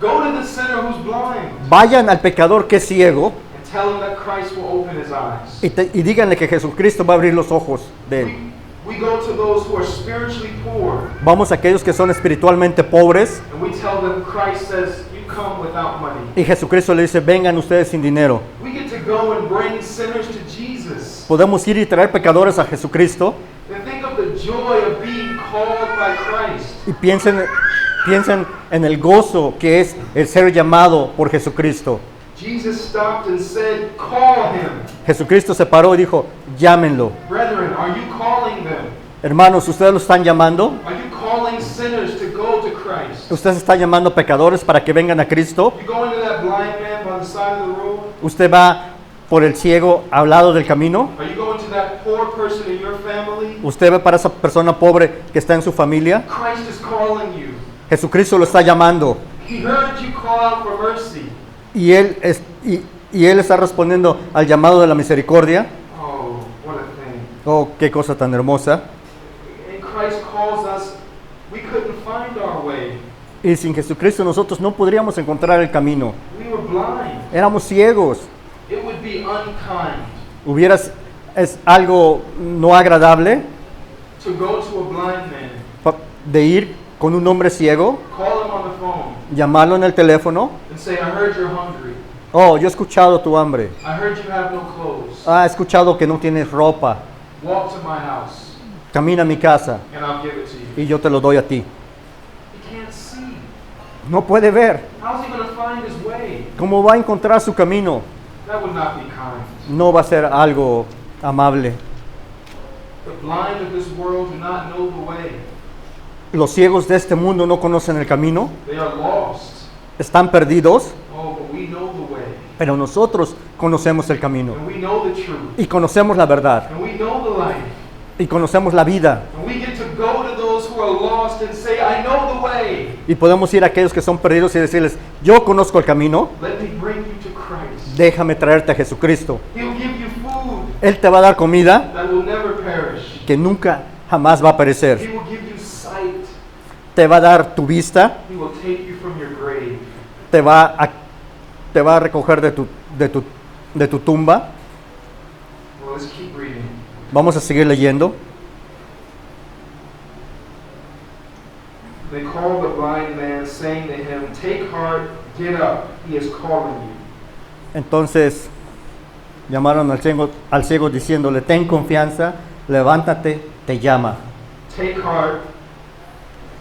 Go to the sinner who's blind Vayan al pecador que es ciego and tell him that Christ will open his eyes. y díganle que Jesucristo va a abrir los ojos de Él. We go to those who are spiritually poor Vamos a aquellos que son espiritualmente pobres and we tell them Christ says, you come without money. y Jesucristo le dice, vengan ustedes sin dinero. We get to go and bring sinners to Jesus. Podemos ir y traer pecadores a Jesucristo And think of the joy of being y piensen en el gozo que es el ser llamado por Jesucristo. Jesus stopped and said, call him. Jesucristo se paró y dijo, llámenlo. Brethren, are you calling them? Hermanos, ¿ustedes lo están llamando? Are you calling sinners to go to Christ? ¿Usted está llamando pecadores para que vengan a Cristo? You go into that blind man by the side of the road? ¿Usted va por el ciego al lado del camino? Are you going to that poor person in your family? ¿Usted va para esa persona pobre que está en su familia? Christ is calling you. Jesucristo lo está llamando He heard you call out for mercy. y Él está respondiendo al llamado de la misericordia. Oh, what a thing. Oh, qué cosa tan hermosa. And Christ calls us, we couldn't find our way. Y sin Jesucristo nosotros no podríamos encontrar el camino. We were blind. Éramos ciegos. It would be unkind Es algo no agradable to go to a blind man, de ir con un hombre ciego, call him on the phone, llamarlo en el teléfono. and say, I heard you're hungry. Oh, yo he escuchado tu hambre. I heard you have no clothes. He escuchado que no tienes ropa. Walk to my house, Camina a mi casa and I'll give it to you. y yo te lo doy a ti. He can't see. No puede ver. How's he going to find his way? ¿Cómo va a encontrar su camino? That would not be kind. No va a ser algo amable. The blind of this world do not know the way. Los ciegos de este mundo no conocen el camino. They are lost. Están perdidos, Oh, but we know the way. pero nosotros conocemos el camino. And we know the truth. Y conocemos la verdad. And we know the life. Y conocemos la vida. And we get to go to those who are lost and say, I know the way. Y podemos ir a aquellos que son perdidos y decirles, yo conozco el camino, Let me bring you to Christ. déjame traerte a Jesucristo. He'll give you food Él te va a dar comida that will never perish. que nunca jamás va a He perecer. will give you sight. Te va a dar tu vista, He will take you from your grave. te va a recoger de tu tumba. Well, let's keep reading. Vamos a seguir leyendo. They called the blind man, saying to him, take heart, get up, he is calling you. Entonces llamaron al ciego diciéndole, ten confianza, levántate, te llama. Take heart,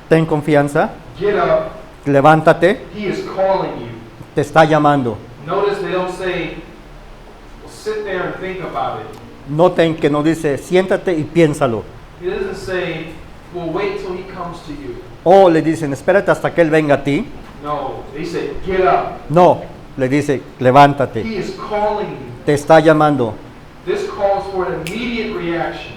Ten confianza, get up, levántate, he is calling you. te está llamando. Notice they don't say, well, sit there and think about it. Noten que no dice, siéntate y piénsalo. He doesn't say, well, wait till he comes to you. O le dicen, espérate hasta que Él venga a ti. No, they say, get up. No, le dice, levántate, He is calling you. te está llamando. This calls for an immediate reaction.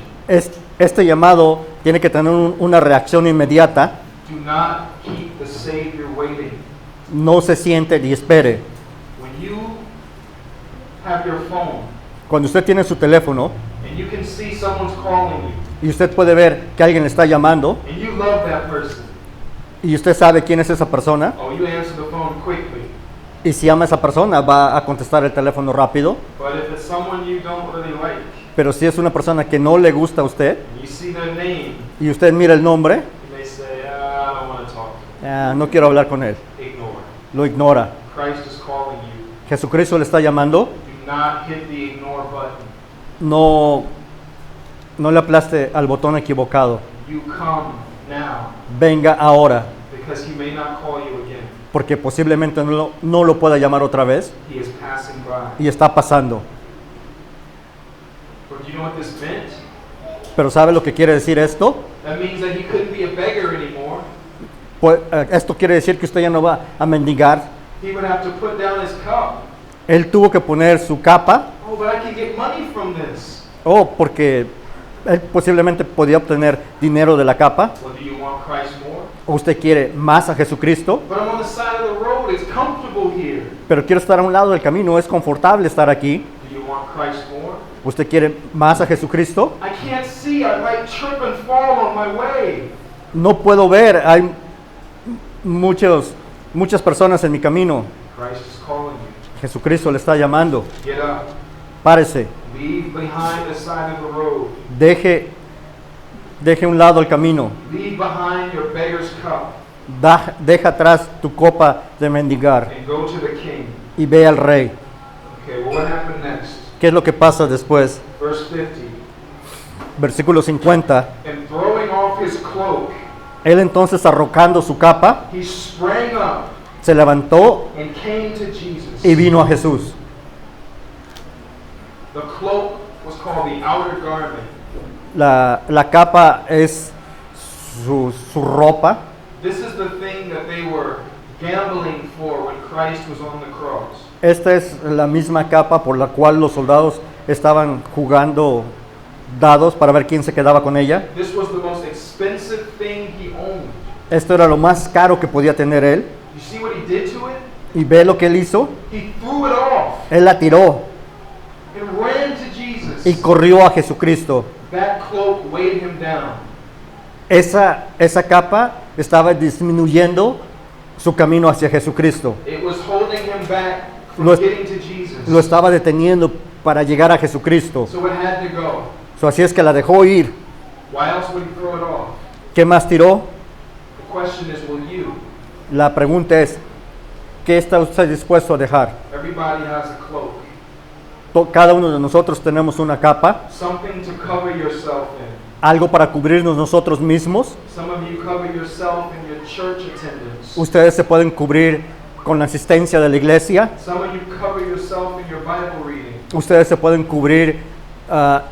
Este llamado tiene que tener una reacción inmediata. Do not keep the Savior waiting. No se siente y espere. When you have your phone Cuando usted tiene su teléfono and you can see someone's calling you y usted puede ver que alguien le está llamando and you love that person, y usted sabe quién es esa persona, oh, you answer the phone quickly. y si ama a esa persona va a contestar el teléfono rápido. But if it's someone you don't really like, Pero si es una persona que no le gusta a usted and you see their name, y usted mira el nombre, you may say, I don't want to talk to no quiero hablar con él, you. Ignore. lo ignora. Christ is calling you. Jesucristo le está llamando. Do not hit the ignore button. No le aplaste al botón equivocado. You come now, Venga ahora, because he may not call you again. porque posiblemente no lo pueda llamar otra vez He is passing by. y está pasando. But do you know what this meant? Pero ¿sabe lo que quiere decir esto? That means that he couldn't be a beggar anymore. Pues, esto quiere decir que usted ya no va a mendigar. He would have to put down his cup. Él tuvo que poner su capa, Oh, but I can get money from this. porque él posiblemente podía obtener dinero de la capa. Well, do you want Christ more? O usted quiere más a Jesucristo, But I'm on the side of the road. It's comfortable here. pero quiero estar a un lado del camino, es confortable estar aquí. Do you want Christ more? Usted quiere más a Jesucristo. I can't see. I might trip and fall on my way. No puedo ver, hay muchas personas en mi camino. Christ is calling you. Jesucristo le está llamando. Get up. Párese, Leave behind the side of the road. deje a un lado el camino. Leave behind your beggar's cup Deja atrás tu copa de mendigar and go to the king. y ve al rey. Okay, well, what happened next? ¿Qué es lo que pasa después? Verse 50. Versículo 50. And throwing off his cloak, Él entonces, arrojando su capa, he sprang up se levantó and came to Jesus. y vino a Jesús. The cloak was called the outer garment. La capa es su ropa. This is the thing that they were gambling for when Christ was on the cross. Esta es la misma capa por la cual los soldados estaban jugando dados para ver quién se quedaba con ella. This was the most expensive thing he owned. Esto era lo más caro que podía tener él. You see what he did to it? Y ve lo que él hizo. He threw it off Él la tiró and ran to Jesus. y corrió a Jesucristo. That cloak weighed him down. Esa capa estaba disminuyendo su camino hacia Jesucristo. It was holding him back from Lo- getting to Jesus. Lo estaba deteniendo para llegar a Jesucristo. So it had to go. Así es que la dejó ir. Why else would he throw it off? ¿Qué más tiró? The question is, will you? La pregunta es, ¿qué está usted dispuesto a dejar? Everybody has a cloak. Cada uno de nosotros tenemos una capa, Something to cover yourself in. algo para cubrirnos nosotros mismos. Some of you cover yourself in your church attendance. Ustedes se pueden cubrir con la asistencia de la iglesia. Some of you cover yourself in your Bible reading. Ustedes se pueden cubrir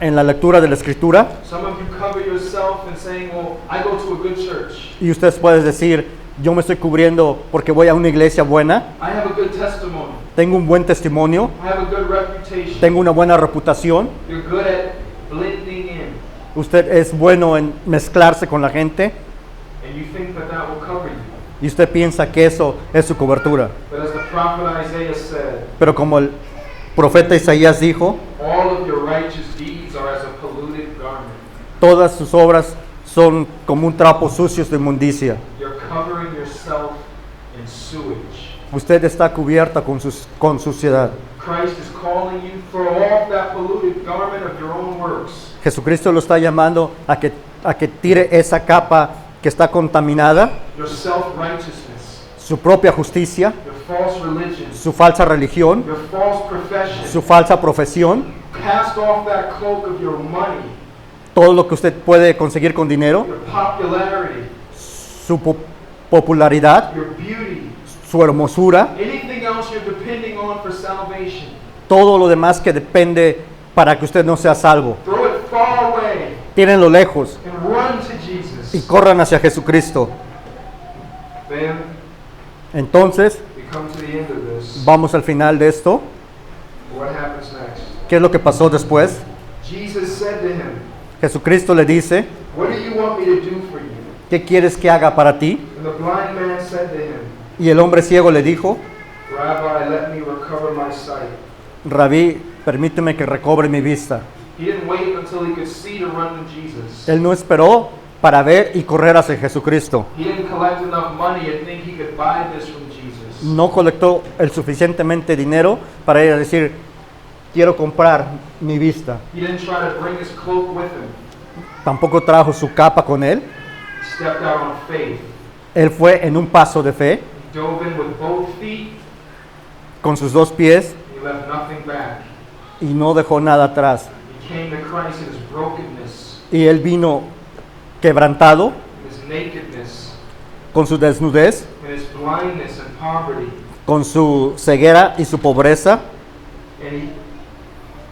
en la lectura de la Escritura. Some of you cover yourself in saying, well, I go to a good church. Y ustedes pueden decir, yo me estoy cubriendo porque voy a una iglesia buena, I have a good testimony. tengo un buen testimonio, I have a good reputation. tengo una buena reputación. You're good at blending in. Usted es bueno en mezclarse con la gente And you think that that will cover you. y usted piensa que eso es su cobertura. But as the prophet Isaiah said, Pero como el profeta Isaías dijo, all of your righteous deeds are as a polluted garment. todas sus obras son como un trapo sucios de inmundicia. You're covering yourself in sewage. Usted está cubierta con suciedad. Christ is calling you, throw off that polluted garment of your own works. Jesucristo lo está llamando a que tire esa capa que está contaminada, Your self-righteousness, su propia justicia, your false religion, su falsa religión, your false profession. su falsa profesión, Cast off that cloak of your money, todo lo que usted puede conseguir con dinero, your popularity, su popularidad, your beauty, su hermosura, anything else you're depending on for salvation. todo lo demás que depende para que usted no sea salvo. Throw it far away Tírenlo lejos and run to Jesus. y corran hacia Jesucristo. Then Entonces, we come to the end of this. vamos al final de esto. What happens next? ¿Qué es lo que pasó después? Jesus said to him, Jesucristo le dice, what do you want me to do for you? ¿qué quieres que haga para ti? And the blind man said to him, Y el hombre ciego le dijo, Rabbi, let me recover my sight. Rabí, permíteme que recobre mi vista. He didn't wait until he could see to run to Jesus. Él no esperó para ver y correr hacia Jesucristo. He didn't collect enough money and think he could buy this from Jesus. No colectó el suficientemente dinero para ir a decir, quiero comprar mi vista. He didn't try to bring his cloak with him. Tampoco trajo su capa con él. He stepped out on faith. Él fue en un paso de fe, He dove in with both feet. con sus dos pies, He left nothing back. y no dejó nada atrás. He came to Christ in his brokenness, Y él vino quebrantado, in his nakedness, con su desnudez, in his blindness and poverty. con su ceguera y su pobreza. And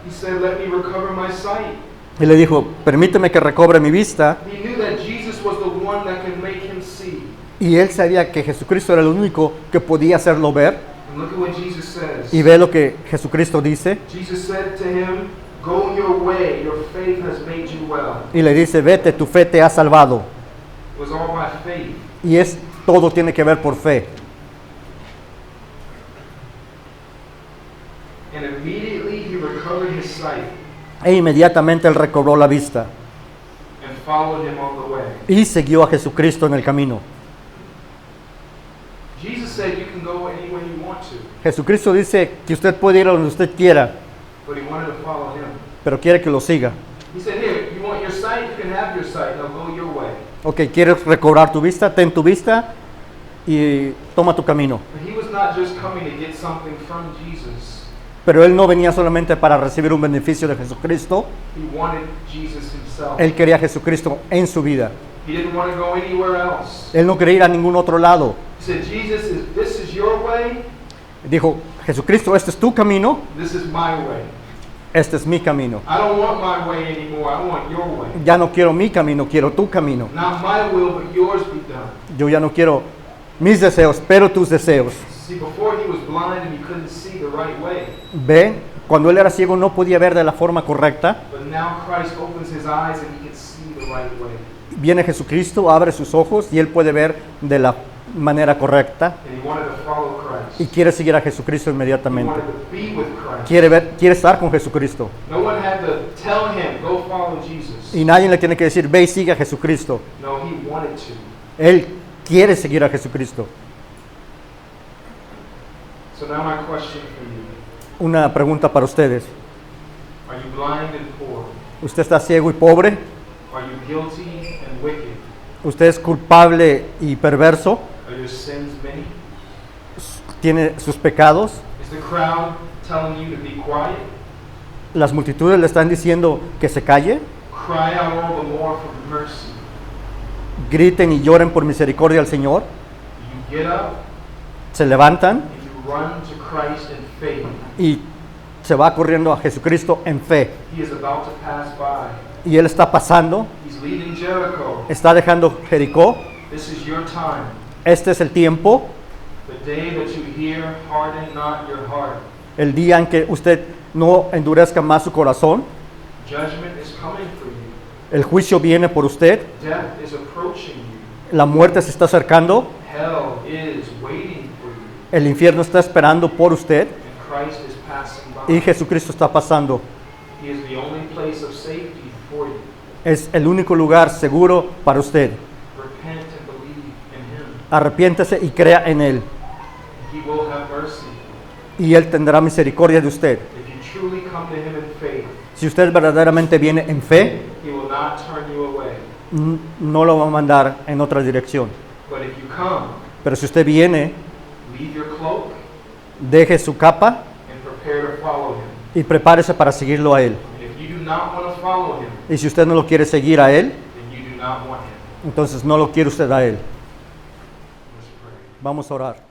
he said, let me recover my sight. Y le dijo, permíteme que recobre mi vista. He knew that Jesus was the one that could make him see. Y él sabía que Jesucristo era el único que podía hacerlo ver. And look at what Jesus says. Y ve lo que Jesucristo dice. Jesus said to him, go your way, your faith has made you well. Y le dice, vete, tu fe te ha salvado. It was all by faith. Y todo tiene que ver por fe. And immediately he recovered his sight E inmediatamente él recobró la vista. and followed him on the way. Y siguió a Jesucristo en el camino. Jesus said you can go any way you want to, Jesucristo dice que usted puede ir a donde usted quiera, but he wanted to follow him. pero quiere que lo siga. He said, here, you want your sight? You can have your sight. Now go your way. Ok, ¿quieres recobrar tu vista? Ten tu vista y toma tu camino. But he was not just coming to get something from Jesus. Pero él no venía solamente para recibir un beneficio de Jesucristo. He wanted Jesus himself. Él quería a Jesucristo en su vida. He didn't want to go anywhere else. Él no quería ir a ningún otro lado. He said, Jesus, this is your way, Dijo, Jesucristo, este es tu camino, this is my way. este es mi camino. I don't want my way anymore, I want your way. Ya no quiero mi camino, quiero tu camino. Not my will, but yours be done. Yo ya no quiero mis deseos, pero tus deseos. See, before he was blind and he couldn't see the right way. Ve, cuando él era ciego no podía ver de la forma correcta. But now Christ opens his eyes and he can see the right way. Viene Jesucristo, abre sus ojos y él puede ver de la manera correcta And he wanted to follow Christ. y quiere seguir a Jesucristo He inmediatamente. wanted to be with Christ. Quiere estar con Jesucristo. No one had to tell him, go follow Jesus. Y nadie le tiene que decir, ve y sigue a Jesucristo. No, he wanted to. Él quiere seguir a Jesucristo. So now my question for you. Una pregunta para ustedes. Are you blind and poor? ¿Usted está ciego y pobre? Are you guilty and wicked? ¿Usted es culpable y perverso? Are your sins many? ¿Tiene sus pecados? Is the crowd telling you to be quiet? ¿Las multitudes le están diciendo que se calle? Cry out all the more for mercy. Griten y lloren por misericordia al Señor. You get up Se levantan and you run to Christ in faith. y se va corriendo a Jesucristo en fe. He is about to pass by. Y Él está pasando, He's leaving Jericho. está dejando Jericó. This is your time. Este es el tiempo, The day that you hear, harden not your heart. el día en que usted no endurezca más su corazón. Judgment is coming for you. El juicio viene por usted. Death is approaching you. La muerte se está acercando. Hell is waiting for you. El infierno está esperando por usted. And Christ is passing by. Y Jesucristo está pasando. He is the only place of safety for you. Es el único lugar seguro para usted. Repent and believe in Him. Arrepiéntese y crea en Él. He will have mercy. Y Él tendrá misericordia de usted. If you truly come to Him in faith, Si usted verdaderamente viene en fe, He will not turn you away. no lo va a mandar en otra dirección. But if you come, Pero si usted viene, leave your cloak deje su capa and prepare to follow Him. y prepárese para seguirlo a Él. And if you do not want to follow Him, Y si usted no lo quiere seguir a Él, then you do not want Him. entonces no lo quiere usted a Él. Let's pray. Vamos a orar.